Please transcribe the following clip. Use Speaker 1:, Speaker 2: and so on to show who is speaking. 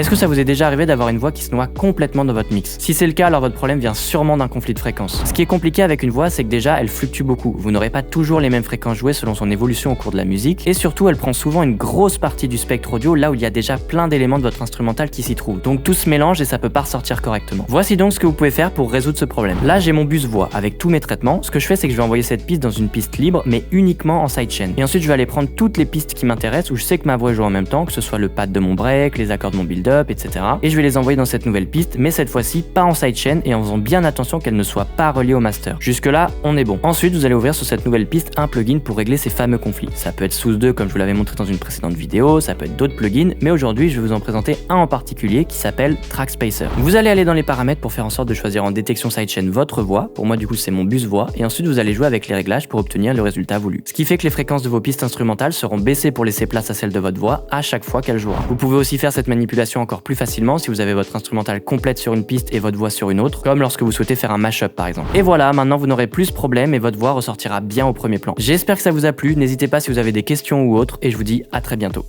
Speaker 1: Est-ce que ça vous est déjà arrivé d'avoir une voix qui se noie complètement dans votre mix? Si c'est le cas, alors votre problème vient sûrement d'un conflit de fréquence. Ce qui est compliqué avec une voix, c'est que déjà elle fluctue beaucoup. Vous n'aurez pas toujours les mêmes fréquences jouées selon son évolution au cours de la musique, et surtout elle prend souvent une grosse partie du spectre audio là où il y a déjà plein d'éléments de votre instrumental qui s'y trouvent. Donc tout se mélange et ça peut pas ressortir correctement. Voici donc ce que vous pouvez faire pour résoudre ce problème. Là j'ai mon bus voix avec tous mes traitements. Ce que je fais, c'est que je vais envoyer cette piste dans une piste libre mais uniquement en sidechain. Et ensuite je vais aller prendre toutes les pistes qui m'intéressent où je sais que ma voix joue en même temps, que ce soit le pad de mon break, les accords de mon build-up, etc. Et je vais les envoyer dans cette nouvelle piste, mais cette fois-ci pas en sidechain et en faisant bien attention qu'elle ne soit pas reliée au master. Jusque là, on est bon. Ensuite, vous allez ouvrir sur cette nouvelle piste un plugin pour régler ces fameux conflits. Ça peut être SOUS 2 comme je vous l'avais montré dans une précédente vidéo, ça peut être d'autres plugins, mais aujourd'hui je vais vous en présenter un en particulier qui s'appelle Track Spacer. Vous allez aller dans les paramètres pour faire en sorte de choisir en détection sidechain votre voix. Pour moi du coup c'est mon bus voix, et ensuite vous allez jouer avec les réglages pour obtenir le résultat voulu. Ce qui fait que les fréquences de vos pistes instrumentales seront baissées pour laisser place à celles de votre voix à chaque fois qu'elle jouera. Vous pouvez aussi faire cette manipulation encore plus facilement si vous avez votre instrumental complète sur une piste et votre voix sur une autre, comme lorsque vous souhaitez faire un mashup par exemple. Et voilà, maintenant vous n'aurez plus ce problème et votre voix ressortira bien au premier plan. J'espère que ça vous a plu, n'hésitez pas si vous avez des questions ou autres, et je vous dis à très bientôt.